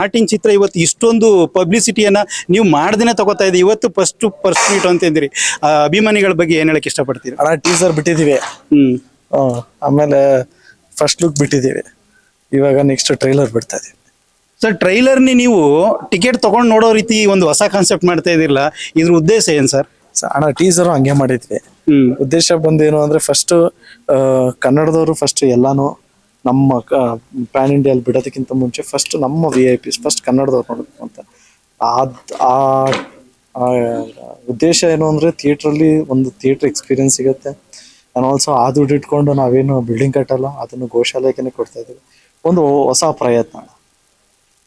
Martin ಚಿತ್ರ ಇವತ್ತು ಇಷ್ಟೊಂದು ಪಬ್ಲಿಸಿಟಿಯನ್ನ ನೀವು ಮಾಡ್ದೇನೆ ತಗೋತಾ ಇದೆ. ಇವತ್ತು ಫಸ್ಟ್ ಮೀಟ್ ಅಂತ ಇದ್ರಿ, ಅಭಿಮಾನಿಗಳ ಬಗ್ಗೆ ಏನ್ ಹೇಳಕ್ ಇಷ್ಟಪಡ್ತೀರಿ? ಅಣ್ಣ ಟೀಸರ್ ಬಿಟ್ಟಿದೀವಿ, ಆಮೇಲೆ ಫಸ್ಟ್ ಲುಕ್ ಬಿಟ್ಟಿದೀವಿ, ಇವಾಗ ನೆಕ್ಸ್ಟ್ ಟ್ರೈಲರ್ ಬಿಡ್ತಾ ಇದೀವಿ. ಸರ್, ಟ್ರೈಲರ್ನಿ ನೀವು ಟಿಕೆಟ್ ತಗೊಂಡು ನೋಡೋ ರೀತಿ ಒಂದು ಹೊಸ ಕಾನ್ಸೆಪ್ಟ್ ಮಾಡ್ತಾ ಇದಿರಲ್ಲ, ಇದ್ರ ಉದ್ದೇಶ ಏನ್ ಸರ್? ಅಣ್ಣ ಟೀಸರ್ ಹಂಗೆ ಮಾಡಿದ್ವಿ. ಉದ್ದೇಶ ಬಂದೇನು ಅಂದ್ರೆ ಫಸ್ಟ್ ಕನ್ನಡದವರು ಫಸ್ಟ್ ಎಲ್ಲಾನು ನಮ್ಮ ಪ್ಯಾನ್ ಇಂಡಿಯಲ್ಲಿ ಬಿಡೋದಕ್ಕಿಂತ ಮುಂಚೆ ಫಸ್ಟ್ ನಮ್ಮ VIP ಫಸ್ಟ್ ಕನ್ನಡದವ್ರು ನೋಡಬೇಕು ಅಂತ. ಆ ಉದ್ದೇಶ ಏನು ಅಂದ್ರೆ ಥಿಯೇಟ್ರಲ್ಲಿ ಒಂದು ಥಿಯೇಟರ್ ಎಕ್ಸ್ಪೀರಿಯನ್ಸ್ ಸಿಗುತ್ತೆ. ನಾನು ಆಲ್ಸೋ ಆ ದುಡ್ಡು ಇಟ್ಕೊಂಡು ನಾವೇನು ಬಿಲ್ಡಿಂಗ್ ಕಟ್ಟಲ್ಲ, ಅದನ್ನು ಗೋಶಾಲೆಗೆ ಕೊಡ್ತಾ ಇದ್ದೀವಿ. ಒಂದು ಹೊಸ ಪ್ರಯತ್ನ.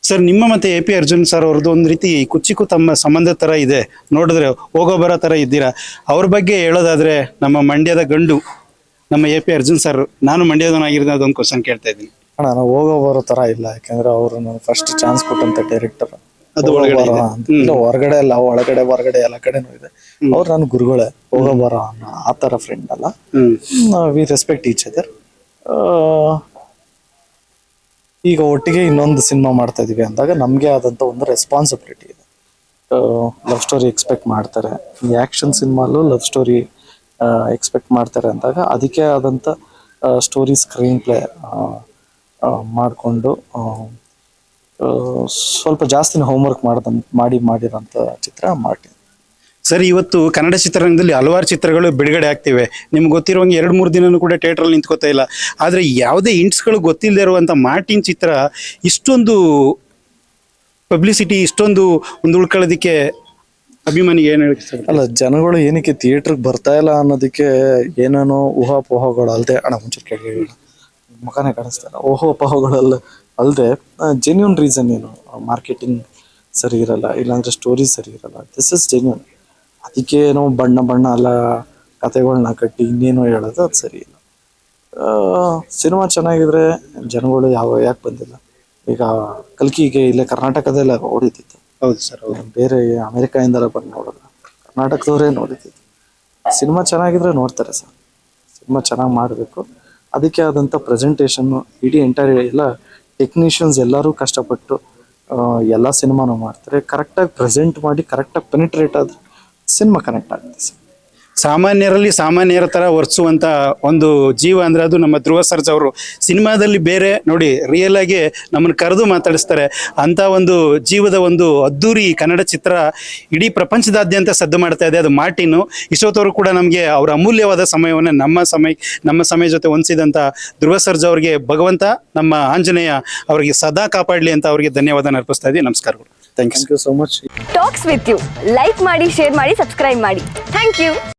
ಸರ್, ನಿಮ್ಮ ಮತ್ತೆ AP ಅರ್ಜುನ್ ಸರ್ ಅವ್ರದ್ದು ಒಂದು ರೀತಿ ಕುಚ್ಚಿಕು ತಮ್ಮ ಸಂಬಂಧ ತರ ಇದೆ, ನೋಡಿದ್ರೆ ಹೋಗೋ ಬರೋ ತರ ಇದ್ದೀರಾ. ಅವ್ರ ಬಗ್ಗೆ ಹೇಳೋದಾದ್ರೆ, ನಮ್ಮ ಮಂಡ್ಯದ ಗಂಡು ನಮ್ಮ AP ಅರ್ಜುನ್ ಸರ್, ನಾನು ಮಂಡ್ಯದವನಾಗಿರೋದು ಅದೊಂದು ಕ್ವಶನ್ ಕೇಳ್ತಾ ಇದ್ದೀನಿ. ಅಣ್ಣ ನಾವು ಹೋಗೋ ಬರೋ ತರ ಇಲ್ಲ, ಯಾಕಂದ್ರೆ ಅವರು ಫಸ್ಟ್ ಚಾನ್ಸ್ ಕೊಟ್ಟಂತ ಡೈರೆಕ್ಟರ್. ಅದು ಹೊರಗಡೆ ಅಲ್ಲ, ಒಳಗಡೆ ಹೊರಗಡೆ ಎಲ್ಲ ಕಡೆನೂ ಇದೆ. ಅವ್ರು ನನ್ನ ಗುರುಗಳೇ, ಹೋಗೋ ಬರೋ ಆ ತರ ಫ್ರೆಂಡ್ ಅಲ್ಲ. We respect each other. ಈಗ ಒಟ್ಟಿಗೆ ಇನ್ನೊಂದು ಸಿನಿಮಾ ಮಾಡ್ತಾ ಇದೀವಿ ಅಂದಾಗ ನಮ್ಗೆ ಆದಂತ ಒಂದು ರೆಸ್ಪಾನ್ಸಿಬಿಲಿಟಿ ಇದೆ. ಲವ್ ಸ್ಟೋರಿ ಎಕ್ಸ್ಪೆಕ್ಟ್ ಮಾಡ್ತಾರೆ, ಈ ಆಕ್ಷನ್ ಸಿನಿಮಾಲು ಲವ್ ಸ್ಟೋರಿ ಎಕ್ಸ್ಪೆಕ್ಟ್ ಮಾಡ್ತಾರೆ ಅಂದಾಗ ಅದಕ್ಕೆ ಆದಂತ ಸ್ಟೋರಿ ಸ್ಕ್ರೀನ್ ಪ್ಲೇ ಮಾಡಿಕೊಂಡು ಸ್ವಲ್ಪ ಜಾಸ್ತಿನ ಹೋಮ್ವರ್ಕ್ ಮಾಡಿರೋಂಥ ಚಿತ್ರ ಮಾರ್ಟಿನ್. ಸರ್, ಇವತ್ತು ಕನ್ನಡ ಚಿತ್ರರಂಗದಲ್ಲಿ ಹಲವಾರು ಚಿತ್ರಗಳು ಬಿಡುಗಡೆ ಆಗ್ತಿವೆ. ನಿಮ್ಗೆ ಗೊತ್ತಿರುವಂಗೆ 2-3 ದಿನನೂ ಕೂಡ ಥಿಯೇಟ್ರಲ್ಲಿ ನಿಂತ್ಕೋತಾ ಇಲ್ಲ. ಆದರೆ ಯಾವುದೇ ಇಂಟ್ಸ್ಗಳು ಗೊತ್ತಿಲ್ಲದೆ ಇರುವಂಥ ಮಾರ್ಟಿನ್ ಚಿತ್ರ ಇಷ್ಟೊಂದು ಪಬ್ಲಿಸಿಟಿ, ಇಷ್ಟೊಂದು ಒಂದು ಉಳ್ಕೊಳ್ಳೋದಕ್ಕೆ ಅಭಿಮಾನಿಗೆ ಏನು ಹೇಳಕ್ಕೆ ಸರ್? ಅಲ್ಲ, ಜನಗಳು ಏನಕ್ಕೆ ಥಿಯೇಟ್ರಿಗೆ ಬರ್ತಾ ಇಲ್ಲ ಅನ್ನೋದಕ್ಕೆ ಏನೇನೋ ಊಹಾಪೋಹಗಳು ಅಲ್ಲದೆ, ಅಣ್ಣ ಮುಂಚೆ ಕೇಳಿ ಮುಖಾನೇ ಕಾಣಿಸ್ತಾರೆ, ಊಹಾಪೋಹಗಳಲ್ಲ ಅಲ್ಲದೆ ಜೆನ್ಯೂನ್ ರೀಸನ್ ಏನು, ಮಾರ್ಕೆಟಿಂಗ್ ಸರಿ ಇರಲ್ಲ, ಇಲ್ಲಾಂದ್ರೆ ಸ್ಟೋರಿ ಸರಿ ಇರಲ್ಲ. This is genuine. ಅದಕ್ಕೆ ಏನೋ ಬಣ್ಣ ಎಲ್ಲ ಕತೆಗಳನ್ನ ಕಟ್ಟಿ ಇನ್ನೇನೋ ಹೇಳೋದು ಅದು ಸರಿ ಇಲ್ಲ. ಸಿನಿಮಾ ಚೆನ್ನಾಗಿದ್ರೆ ಜನಗಳು ಯಾಕೆ ಬಂದಿಲ್ಲ? ಈಗ ಕಲ್ಕಿಗೆ ಇಲ್ಲೇ ಕರ್ನಾಟಕದಲ್ಲೇ ಓಡಿತಿತ್ತು. ಹೌದು ಸರ್, ಹೌದು. ಬೇರೆ ಅಮೆರಿಕಾಯಿಂದೆಲ್ಲ ಬಂದು ನೋಡೋಲ್ಲ, ಕರ್ನಾಟಕದವರೇ ನೋಡಿತಿತ್ತು. ಸಿನಿಮಾ ಚೆನ್ನಾಗಿದ್ರೆ ನೋಡ್ತಾರೆ ಸರ್. ಸಿನಿಮಾ ಚೆನ್ನಾಗಿ ಮಾಡಬೇಕು, ಅದಕ್ಕೆ ಆದಂಥ ಪ್ರೆಸೆಂಟೇಷನ್ನು ಇಡೀ ಎಂಟೈರ್ ಎಲ್ಲ ಟೆಕ್ನಿಷಿಯನ್ಸ್ ಎಲ್ಲರೂ ಕಷ್ಟಪಟ್ಟು ಎಲ್ಲ ಸಿನಿಮಾನು ಮಾಡ್ತಾರೆ. ಕರೆಕ್ಟಾಗಿ ಪ್ರೆಸೆಂಟ್ ಮಾಡಿ ಕರೆಕ್ಟಾಗಿ ಪೆನಿಟ್ರೇಟ್ ಆದರೆ ಸಿನಿಮಾ ಕನೆಕ್ಟ್ ಆಗುತ್ತೆ ಸರ್. ಸಾಮಾನ್ಯರಲ್ಲಿ ಸಾಮಾನ್ಯರ ಥರ ವರ್ತಿಸುವಂಥ ಒಂದು ಜೀವ ಅಂದರೆ ಅದು ನಮ್ಮ ಧ್ರುವ ಸರ್ಜಾ ಅವರು. ಸಿನಿಮಾದಲ್ಲಿ ಬೇರೆ ನೋಡಿ, ರಿಯಲ್ ಆಗಿ ನಮ್ಮನ್ನು ಕರೆದು ಮಾತಾಡಿಸ್ತಾರೆ. ಅಂಥ ಒಂದು ಜೀವದ ಒಂದು ಅದ್ದೂರಿ ಕನ್ನಡ ಚಿತ್ರ ಇಡೀ ಪ್ರಪಂಚದಾದ್ಯಂತ ಸದ್ದು ಮಾಡ್ತಾ ಇದೆ, ಅದು ಮಾರ್ಟಿನು. ಇಷ್ಟೊತ್ತವರು ಕೂಡ ನಮಗೆ ಅವರ ಅಮೂಲ್ಯವಾದ ಸಮಯವನ್ನು ನಮ್ಮ ಸಮಯ ಜೊತೆ ಹೊಂದಿಸಿದಂಥ ಧ್ರುವ ಸರ್ಜಾ ಅವರಿಗೆ ಭಗವಂತ ನಮ್ಮ ಆಂಜನೇಯ ಅವರಿಗೆ ಸದಾ ಕಾಪಾಡಲಿ ಅಂತ ಅವರಿಗೆ ಧನ್ಯವಾದ ಅರ್ಪಿಸ್ತಾ ಇದ್ದೀವಿ. ನಮಸ್ಕಾರಗಳು. Thank you so much. Talks with you like ಮಾಡಿ, ಶೇರ್ ಮಾಡಿ, ಸಬ್ಸ್ಕ್ರೈಬ್ ಮಾಡಿ. Thank you.